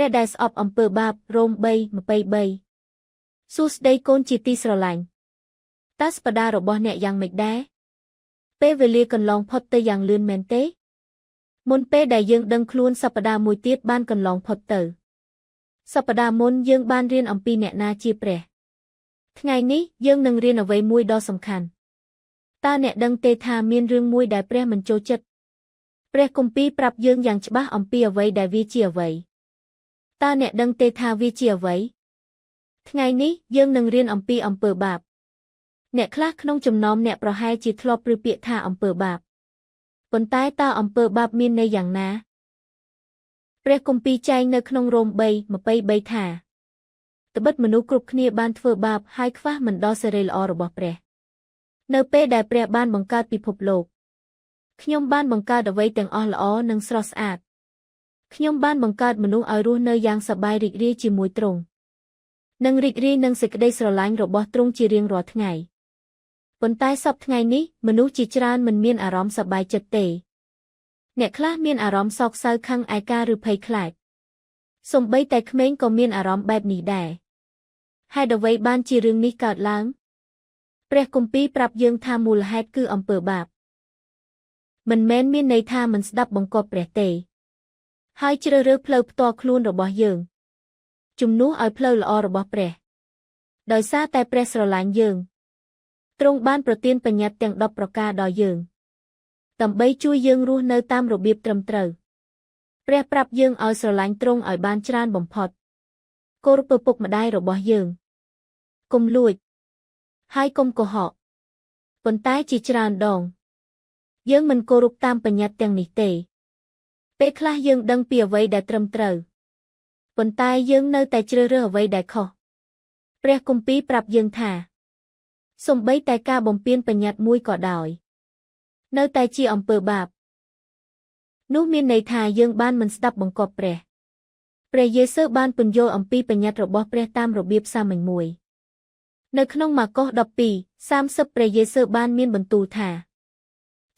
ព្រះដែលស្អប់អំពើបាបរ៉ូម3:23សួស្តីកូនជាទីស្រឡាញ់តើសប្តាហ៍របស់អ្នកយ៉ាងម៉េចដែរពេលវេលាកន្លងផុតទៅយ៉ាងលឿនមែនទេមុនពេលដែលយើងដឹងខ្លួនសប្តាហ៍មួយទៀតបានកន្លងផុតទៅសប្តាហ៍មុនយើងបានរៀនអំពីអ្នកណាជាព្រះថ្ងៃនេះយើងនឹងរៀនអ្វីមួយដ៏សំខាន់តើអ្នកដឹងទេថាមានរឿងមួយដែលព្រះមិនចូលចិត្តព្រះគម្ពីរប្រាប់យើងយ៉ាងច្បាស់អំពីអ្វីដែលវាជាអ្វីតើអ្នកដឹងទេថាវាជាអ្វីថ្ងៃនេះយើងនឹងរៀនអំពីអំពើបាបអ្នកខ្លះក្នុងចំណោមអ្នកប្រហែលជាធ្លាប់ឮពាក្យថាអំពើបាបប៉ុន្តែតើអំពើបាបមានន័យយ៉ាងណាព្រះគម្ពីរចែងនៅក្នុងរ៉ូម3:23ថាត្បិតមនុស្សគ្រប់គ្នាបានធ្វើបាបហើយខ្វះមិនដល់សេរីល្អរបស់ព្រះនៅពេលដែលព្រះបានបង្កើតពិភពលោកខ្ញុំបានបង្កើតអ្វីទាំងអស់ល្អនិងស្រស់ស្អាតខ្ញុំបានបង្កើតមនុស្សឲ្យរស់នៅយ៉ាងសប្បាយរីករាយជាមួយទ្រង់និងរីករាយនឹងសេចក្តីស្រឡាញ់របស់ទ្រង់ជារៀងរាល់ថ្ងៃប៉ុន្តែសប្តាហ៍ថ្ងៃនេះមនុស្សជាច្រើនមិនមានអារម្មណ៍សប្បាយចិត្តទេអ្នកខ្លះមានអារម្មណ៍សោកសៅខឹងឯកាឬភ័យខ្លាចសូម្បីតែក្មេងក៏មានអារម្មណ៍បែបនេះដែរហេតុអ្វីបានជារឿងនេះកើតឡើងព្រះគម្ពីរប្រាប់យើងថាមូលហេតុគឺអំពើបាបមិនមែនមានន័យថាមិនស្ដាប់បង្គាប់ព្រះទេហើយជ្រើសរើសផ្លូវផ្ទាល់ខ្លួនរបស់យើងជំនួសឲ្យផ្លូវល្អរបស់ព្រះដោយសារតែព្រះស្រឡាញ់យើងទ្រង់បានប្រទានបញ្ញត្តិទាំង10ប្រការដល់យើងដើម្បីជួយយើងរស់នៅតាមរបៀបត្រឹមត្រូវព្រះប្រាប់យើងឲ្យស្រឡាញ់ទ្រង់ឲ្យបានច្រើនបំផុតគោរពឪពុកម្ដាយរបស់យើងកុំលួចហើយកុំកុហកប៉ុន្តែជាច្រើនដងយើងមិនគោរពតាមបញ្ញត្តិទាំងនេះទេពេលខ្លះយើងដឹងពីអ្វីដែលត្រឹមត្រូវប៉ុន្តែយើងនៅតែជ្រើសរើសអ្វីដែលខុសព្រះគម្ពីរប្រាប់យើងថាសូម្បីតែការបំពានបញ្ញត្តិមួយក៏ដោយនៅតែជាអំពើបាបនោះមានន័យថាយើងបានមិនស្ដាប់បង្គាប់ព្រះយេស៊ូវបានពន្យល់អំពីបញ្ញត្តិរបស់ព្រះតាមរបៀបសាមញ្ញមួយនៅក្នុងម៉ាកុស12:30ព្រះយេស៊ូវបានមានបន្ទូលថា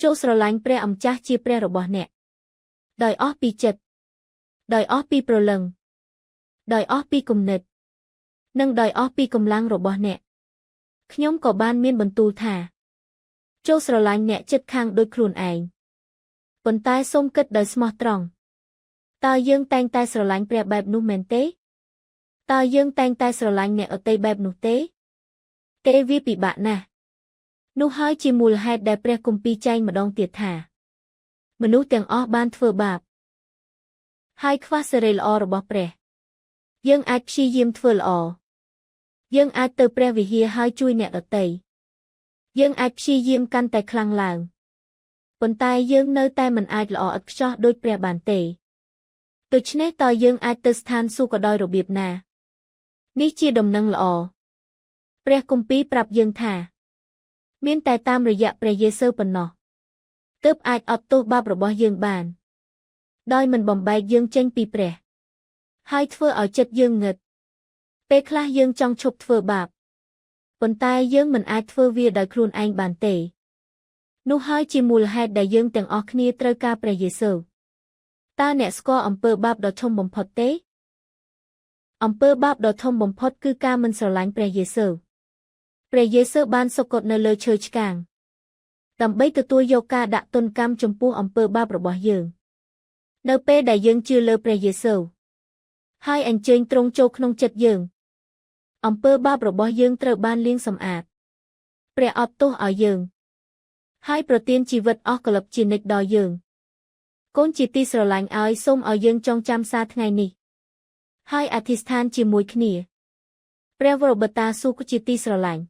ចូលស្រឡាញ់ព្រះអម្ចាស់ជាព្រះរបស់អ្នកដោយអស់ពីចិត្តដោយអស់ពីព្រលឹងដោយអស់ពីគំនិតនិងដោយអស់ពីកម្លាំងរបស់អ្នកខ្ញុំក៏បានមានបន្ទូលថាចូលស្រឡាញ់អ្នកជិតខាងដូចខ្លួនឯងប៉ុន្តែសូមគិតដោយស្មោះត្រង់តើយើងតែងតែស្រឡាញ់ព្រះបែបនោះមែនទេតើយើងតែងតែស្រឡាញ់អ្នកដទៃបែបនោះទេវាពិបាកណាស់នោះហើយជាមូលហេតុដែលព្រះគម្ពីរចែងម្ដងទៀតថាមនុស្សទាំងអស់បានធ្វើបាបហើយខ្វះសេរីល្អរបស់ព្រះយើងអាចព្យាយាមធ្វើល្អយើងអាចទៅព្រះវិហារហើយជួយអ្នកដទៃយើងអាចព្យាយាមកាន់តែខ្លាំងឡើងប៉ុន្តែយើងនៅតែមិនអាចល្អឥតខ្ចោះដូចព្រះបានទេដូច្នេះតើយើងអាចទៅស្ថានសួគ៌ក៏ដោយរបៀបណានេះជាដំណឹងល្អព្រះគម្ពីរប្រាប់យើងថាមានតែតាមរយៈព្រះយេស៊ូវប៉ុណ្ណោះទើបអាចអត់ទោសបាបរបស់យើងបានដោយមិនបំបែកយើងចេញពីព្រះហើយធ្វើឲ្យចិត្តយើងងឹតពេលខ្លះយើងចង់ឈប់ធ្វើបាបប៉ុន្តែយើងមិនអាចធ្វើវាដោយខ្លួនឯងបានទេនោះហើយជាមូលហេតុដែលយើងទាំងអស់គ្នាត្រូវការព្រះយេស៊ូវតើអ្នកស្គាល់អំពើបាបដ៏ធំបំផុតទេអំពើបាបដ៏ធំបំផុតគឺការមិនស្រឡាញ់ព្រះយេស៊ូវព្រះយេស៊ូវបានសុគតនៅលើឈើឆ្កាងដើម្បីទទួលយកការដាក់ទណ្ឌកម្មចំពោះអំពើបាបរបស់យើងនៅពេលដែលយើងជឿលើព្រះយេស៊ូវហើយអញ្ជើញទ្រង់ចូលក្នុងចិត្តយើងអំពើបាបរបស់យើងត្រូវបានលាងសម្អាតព្រះអត់ទោសឲ្យយើងហើយប្រទានជីវិតអស់កលឹបជានិច្ចដល់យើងកូនជាទីស្រឡាញ់ឲ្យសូមឲ្យយើងចងចាំសារថ្ងៃនេះហើយអធិស្ឋានជាមួយគ្នាព្រះវរបតាស៊ូជាទីស្រឡាញ់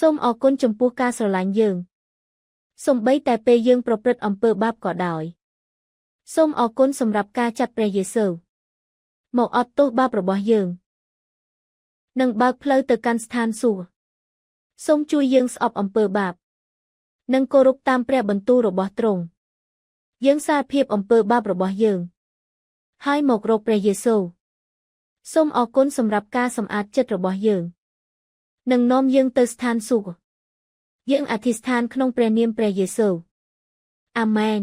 សូមអរគុណចំពោះការស្រឡាញ់យើងសូម្បីតែពេលយើងប្រព្រឹត្តអំពើបាបក៏ដោយសូមអរគុណសម្រាប់ការចាត់ព្រះយេស៊ូវមកអត់ទោសបាបរបស់យើងនិងបើកផ្លូវទៅកាន់ស្ថានសួគ៌សូមជួយយើងស្អប់អំពើបាបនិងគោរពតាមព្រះបន្ទូលរបស់ទ្រង់យើងសារភាពអំពើបាបរបស់យើងហើយមករកព្រះយេស៊ូវសូមអរគុណសម្រាប់ការសម្អាតចិត្តរបស់យើងនិងនាំយើងទៅស្ថានសួគ៌យើងអធិស្ឋានក្នុងព្រះនាមព្រះយេស៊ូវអាមែន